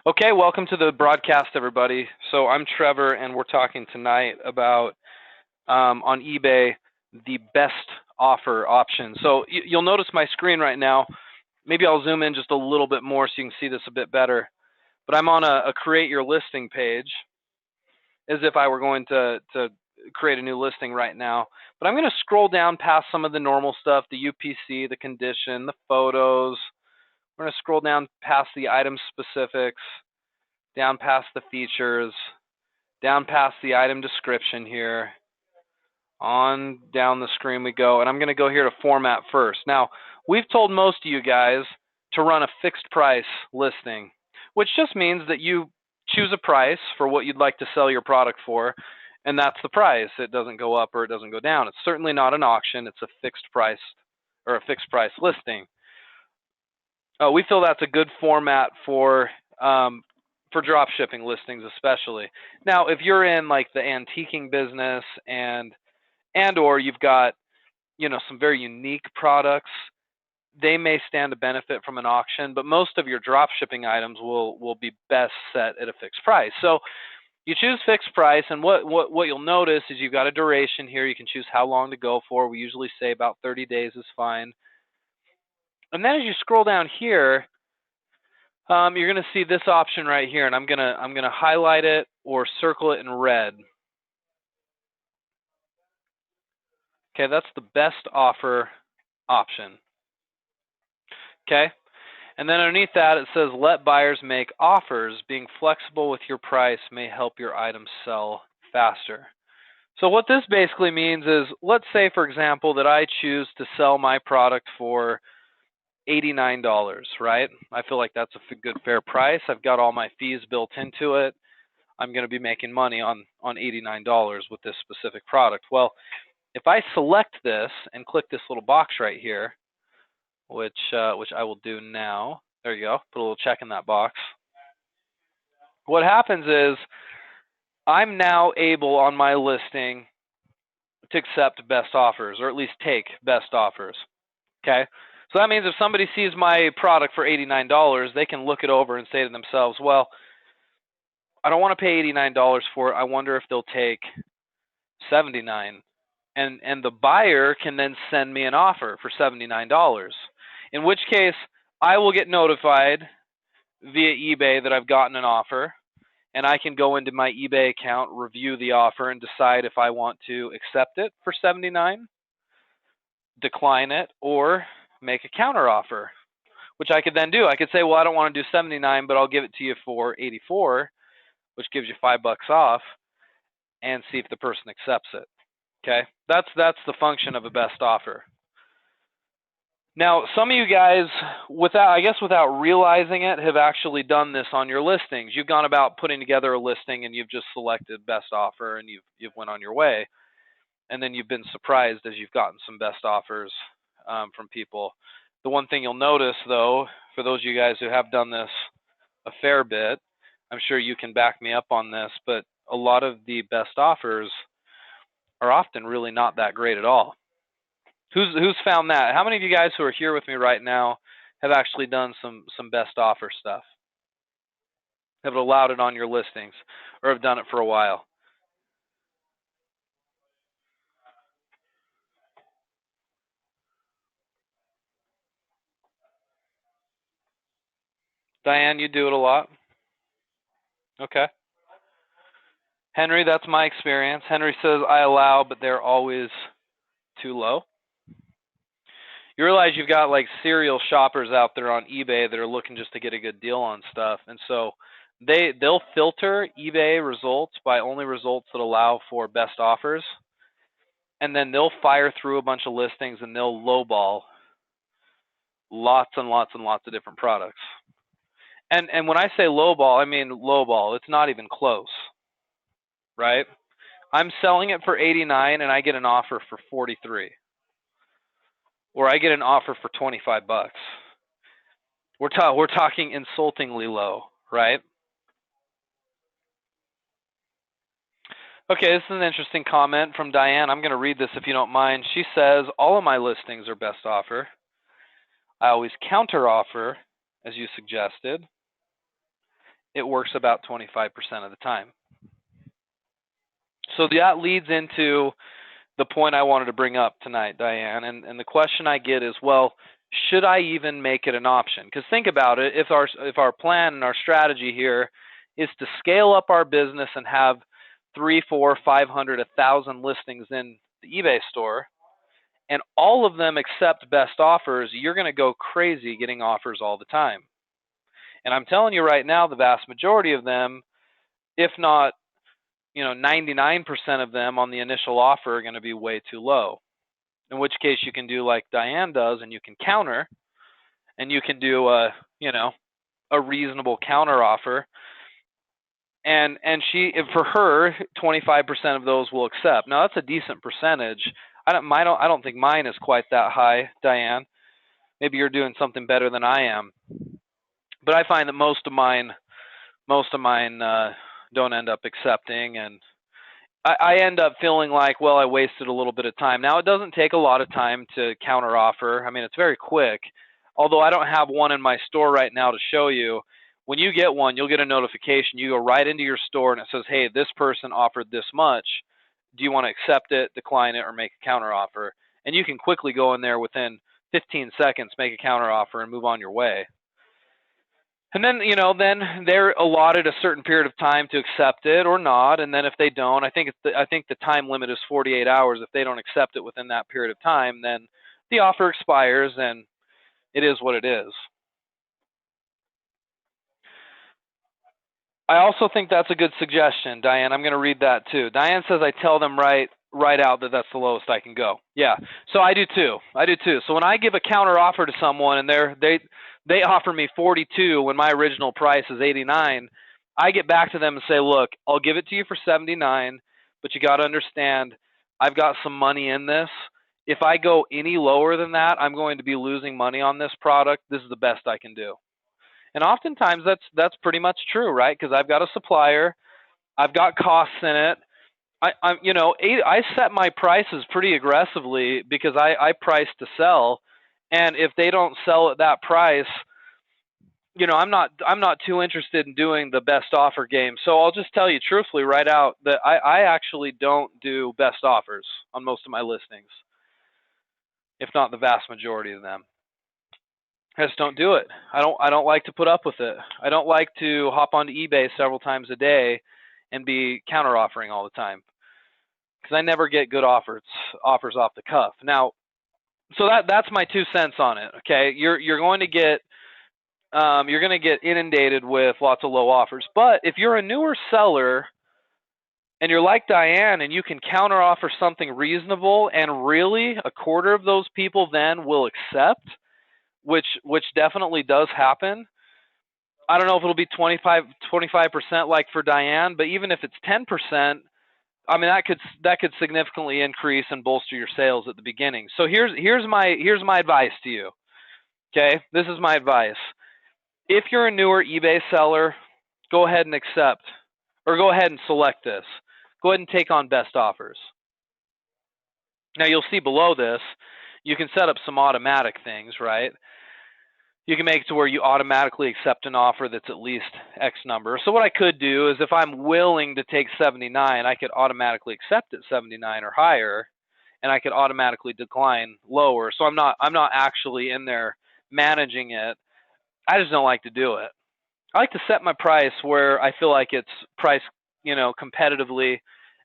Okay, welcome to the broadcast, everybody. So I'm Trevor, and we're talking tonight about on eBay the best offer option. So you'll notice my screen right now. Maybe I'll zoom in just a little bit more so you can see this a bit better. But I'm on a create your listing page, as if I were going to create a new listing right now. But I'm going to scroll down past some of the normal stuff, the UPC, the condition, the photos. We're going to scroll down past the item specifics, down past the features, down past the item description here. On down the screen we go, and I'm going to go here to format first. Now, we've told most of you guys to run a fixed price listing, which just means that you choose a price for what you'd like to sell your product for, and that's the price. It doesn't go up or it doesn't go down. It's certainly not an auction. It's a fixed price or a fixed price listing. We feel that's a good format for drop shipping listings, especially. Now, if you're in like the antiquing business and or you've got some very unique products, they may stand to benefit from an auction, but most of your drop shipping items will be best set at a fixed price. So you choose fixed price, and what you'll notice is you've got a duration here. You can choose how long to go for. We usually say about 30 days is fine. And then as you scroll down here, you're going to see this option right here, and I'm gonna highlight it or circle it in red. Okay, that's the best offer option. Okay, and then underneath that it says let buyers make offers. Being flexible with your price may help your item sell faster. So what this basically means is, let's say for example that I choose to sell my product for $89, right? I feel like that's a good fair price. I've got all my fees built into it. I'm going to be making money on $89 with this specific product. Well, if I select this and click this little box right here, which I will do now. There you go. Put a little check in that box. What happens is I'm now able on my listing to accept best offers, or at least take best offers. Okay? So that means if somebody sees my product for $89, they can look it over and say to themselves, well, I don't want to pay $89 for it. I wonder if they'll take $79. And the buyer can then send me an offer for $79. In which case, I will get notified via eBay that I've gotten an offer, and I can go into my eBay account, review the offer, and decide if I want to accept it for $79, decline it, or make a counter offer, which I could then do. I could say, well, I don't want to do $79, but I'll give it to you for $84, which gives you $5 off, and see if the person accepts it. Okay, that's the function of a best offer. Now, some of you guys, without realizing it, have actually done this on your listings. You've gone about putting together a listing, and you've just selected best offer, and you've went on your way, and then you've been surprised as you've gotten some best offers from people. The one thing you'll notice, though, for those of you guys who have done this a fair bit, I'm sure you can back me up on this, but a lot of the best offers are often really not that great at all. Who's found that? How many of you guys who are here with me right now have actually done some best offer stuff? Have allowed it on your listings, or have done it for a while? Diane, you do it a lot? Okay. Henry, that's my experience. Henry says, I allow, but they're always too low. You realize you've got like serial shoppers out there on eBay that are looking just to get a good deal on stuff, and so they'll filter eBay results by only results that allow for best offers, and then they'll fire through a bunch of listings and they'll lowball lots and lots and lots of different products. And when I say lowball, I mean lowball. It's not even close, right? I'm selling it for 89 and I get an offer for 43. Or I get an offer for 25 bucks. We're talking insultingly low, right? Okay, this is an interesting comment from Diane. I'm going to read this if you don't mind. She says, all of my listings are best offer. I always counter offer, as you suggested. it works about 25% of the time. So that leads into the point I wanted to bring up tonight, Diane. And the question I get is, well, should I even make it an option? Because think about it, if our plan and our strategy here is to scale up our business and have 300, 400, 500, 1,000 listings in the eBay store, and all of them accept best offers, you're going to go crazy getting offers all the time. And I'm telling you right now, the vast majority of them, if not 99% of them on the initial offer are going to be way too low. In which case you can do like Diane does, and you can counter, and you can do a reasonable counter offer. And for her, 25% of those will accept. Now that's a decent percentage. I don't think mine is quite that high, Diane. Maybe you're doing something better than I am. But I find that most of mine don't end up accepting, and I end up feeling like, well, I wasted a little bit of time. Now, it doesn't take a lot of time to counter offer. I mean, it's very quick. Although I don't have one in my store right now to show you. When you get one, you'll get a notification. You go right into your store and it says, hey, this person offered this much. Do you want to accept it, decline it, or make a counter offer? And you can quickly go in there within 15 seconds, make a counter offer, and move on your way. And then, then they're allotted a certain period of time to accept it or not. And then if they don't, I think the time limit is 48 hours. If they don't accept it within that period of time, then the offer expires, and it is what it is. I also think that's a good suggestion, Diane. I'm going to read that too. Diane says I tell them right out that that's the lowest I can go. Yeah. So I do too. So when I give a counter offer to someone and they offer me 42 when my original price is 89, I get back to them and say, look, I'll give it to you for 79, but you got to understand, I've got some money in this. If I go any lower than that, I'm going to be losing money on this product. This is the best I can do. And oftentimes that's pretty much true, right? Because I've got a supplier, I've got costs in it. I set my prices pretty aggressively because I price to sell, and if they don't sell at that price, I'm not too interested in doing the best offer game. So I'll just tell you truthfully right out that I actually don't do best offers on most of my listings, if not the vast majority of them. I just don't do it. I don't like to put up with it. I don't like to hop onto eBay several times a day and be counter offering all the time, because I never get good offers off the cuff. Now, so that's my 2 cents on it. Okay, you're going to get inundated with lots of low offers. But if you're a newer seller and you're like Diane and you can counter offer something reasonable, and really a quarter of those people then will accept, which definitely does happen. I don't know if it'll be 25% like for Diane, but even if it's 10%, I mean that could significantly increase and bolster your sales at the beginning. So here's my advice to you. Okay, this is my advice. If you're a newer eBay seller, go ahead and accept, or go ahead and select this. Go ahead and take on best offers. Now you'll see below this, you can set up some automatic things, right? You can make it to where you automatically accept an offer that's at least X number. So what I could do is, if I'm willing to take 79, I could automatically accept at 79 or higher, and I could automatically decline lower. So I'm not actually in there managing it. I just don't like to do it. I like to set my price where I feel like it's priced, competitively.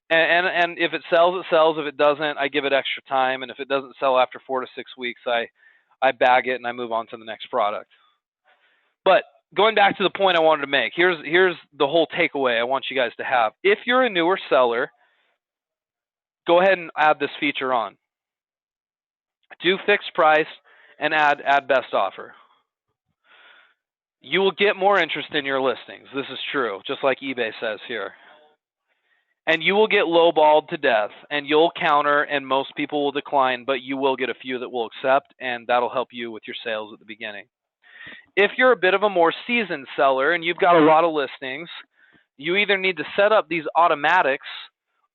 And if it sells, it sells. If it doesn't, I give it extra time. And if it doesn't sell after 4 to 6 weeks, I bag it and I move on to the next product. But going back to the point I wanted to make, here's the whole takeaway I want you guys to have. If you're a newer seller, go ahead and add this feature on. Do fixed price and add best offer. You will get more interest in your listings. This is true, just like eBay says here. And you will get lowballed to death, and you'll counter, and most people will decline, but you will get a few that will accept, and that'll help you with your sales at the beginning. If you're a bit of a more seasoned seller and you've got a lot of listings, you either need to set up these automatics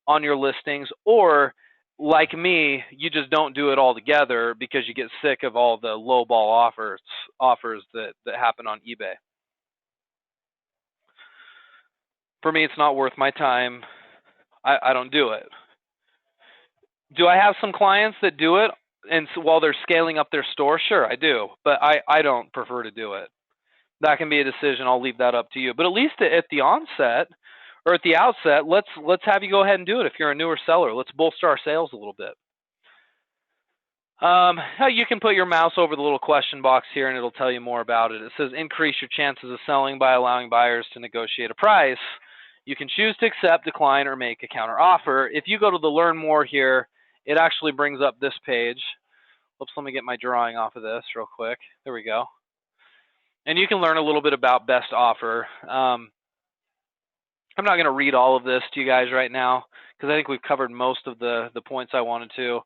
on your listings, or like me, you just don't do it all together because you get sick of all the lowball offers that happen on eBay. For me, it's not worth my time. I don't do it. Do I have some clients that do it and so while they're scaling up their store? Sure, I do, but I don't prefer to do it. That can be a decision. I'll leave that up to you. But at least at the onset or at the outset, let's have you go ahead and do it if you're a newer seller. Let's bolster our sales a little bit. You can put your mouse over the little question box here and it'll tell you more about it. It says increase your chances of selling by allowing buyers to negotiate a price. You can choose to accept, decline, or make a counter offer. If you go to the learn more here, it actually brings up this page. Oops, let me get my drawing off of this real quick. There we go. And you can learn a little bit about best offer. I'm not going to read all of this to you guys right now because I think we've covered most of the points I wanted to.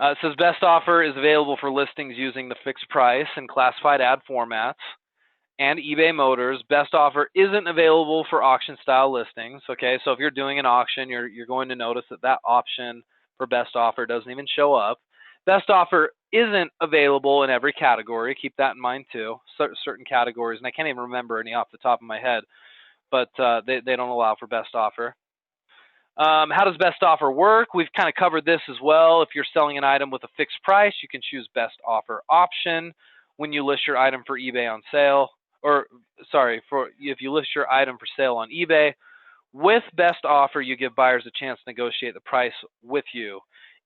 It says best offer is available for listings using the fixed price and classified ad formats and eBay Motors. Best offer isn't available for auction style listings. Okay, so if you're doing an auction, you're going to notice that option for best offer doesn't even show up. Best offer isn't available in every category. Keep that in mind too. Certain categories, and I can't even remember any off the top of my head, but they don't allow for best offer. How does best offer work? We've kind of covered this as well. If you're selling an item with a fixed price, you can choose best offer option when you list your item for eBay on sale, or sorry, if you list your item for sale on eBay. With best offer, you give buyers a chance to negotiate the price with you.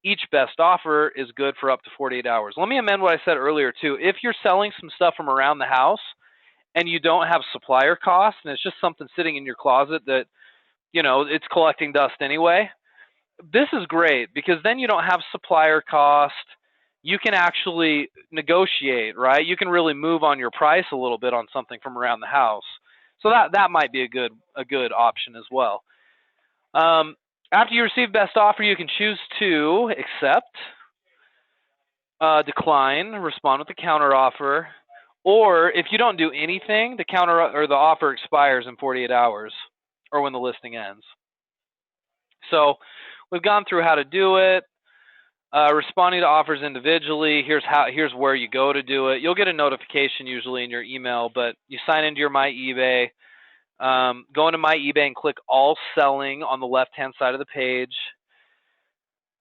Each best offer is good for up to 48 hours. Let me amend what I said earlier too. If you're selling some stuff from around the house and you don't have supplier costs and it's just something sitting in your closet that, you know, it's collecting dust anyway, this is great because then you don't have supplier cost. You can actually negotiate, right? You can really move on your price a little bit on something from around the house. So that might be a good option as well. After you receive best offer, you can choose to accept, decline, respond with a counter offer, or if you don't do anything, the counter or the offer expires in 48 hours or when the listing ends. So we've gone through how to do it. Responding to offers individually, here's where you go to do it. You'll get a notification usually in your email, but you sign into your My eBay. Go into My eBay and click All Selling on the left-hand side of the page.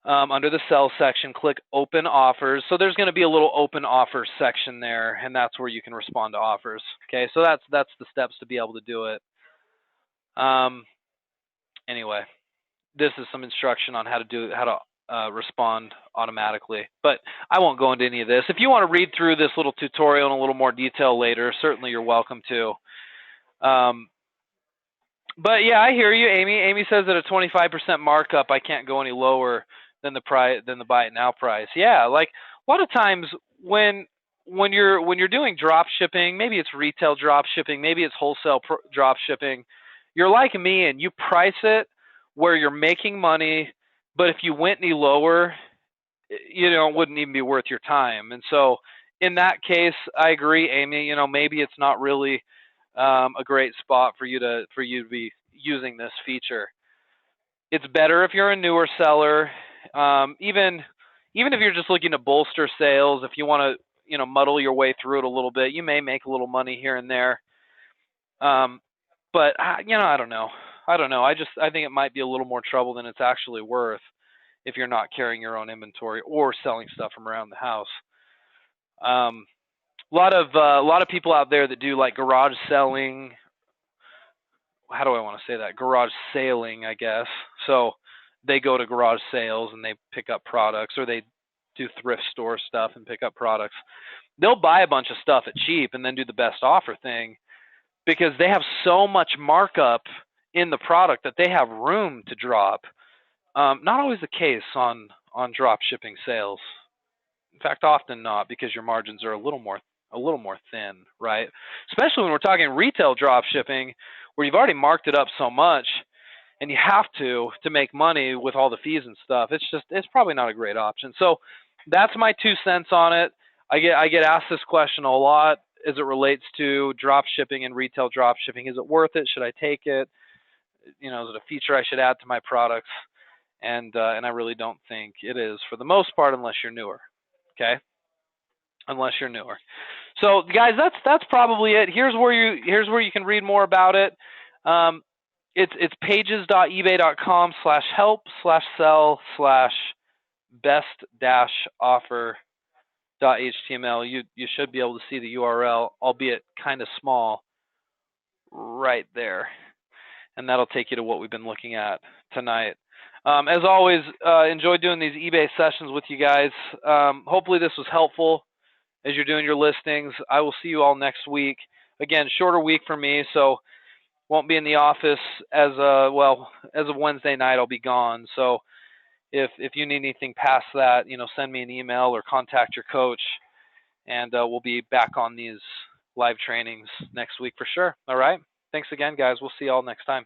Under the Sell section, click Open Offers. So there's going to be a little Open Offers section there, and that's where you can respond to offers. Okay, so that's the steps to be able to do it. Anyway, this is some instruction on how to respond automatically, but I won't go into any of this. If you want to read through this little tutorial in a little more detail later, certainly you're welcome to. But yeah, I hear you, Amy. Amy says that a 25% markup, I can't go any lower than the buy it now price. Yeah, like a lot of times when you're doing drop shipping, maybe it's retail drop shipping, maybe it's wholesale drop shipping. You're like me and you price it where you're making money, but if you went any lower, you know, it wouldn't even be worth your time. And so in that case, I agree, Amy. You know, maybe it's not really a great spot for you to be using this feature. It's better if you're a newer seller. Even if you're just looking to bolster sales, if you want to, you know, muddle your way through it a little bit, you may make a little money here and there. But you know, I don't know. I think it might be a little more trouble than it's actually worth if you're not carrying your own inventory or selling stuff from around the house. A lot of people out there that do like garage selling. How do I want to say that? Garage sailing, I guess. So they go to garage sales and they pick up products, or they do thrift store stuff and pick up products. They'll buy a bunch of stuff at cheap and then do the best offer thing because they have so much markup in the product that they have room to drop. Not always the case on drop shipping sales. In fact, often not, because your margins are a little more thin, right? Especially when we're talking retail drop shipping, where you've already marked it up so much, and you have to make money with all the fees and stuff. It's probably not a great option. So that's my 2 cents on it. I get asked this question a lot as it relates to drop shipping and retail drop shipping. Is it worth it? Should I take it? You know, is it a feature I should add to my products? And I really don't think it is for the most part, unless you're newer. Okay, unless you're newer. So guys, that's probably it. Here's where you can read more about it. It's pages.ebay.com/help/sell/best-offer.html. You should be able to see the URL, albeit kind of small, right there, and that'll take you to what we've been looking at tonight. As always, enjoy doing these eBay sessions with you guys. Hopefully this was helpful as you're doing your listings. I will see you all next week. Again, shorter week for me, so won't be in the office as of Wednesday night. I'll be gone. So if you need anything past that, send me an email or contact your coach, and we'll be back on these live trainings next week for sure. All right. Thanks again, guys. We'll see you all next time.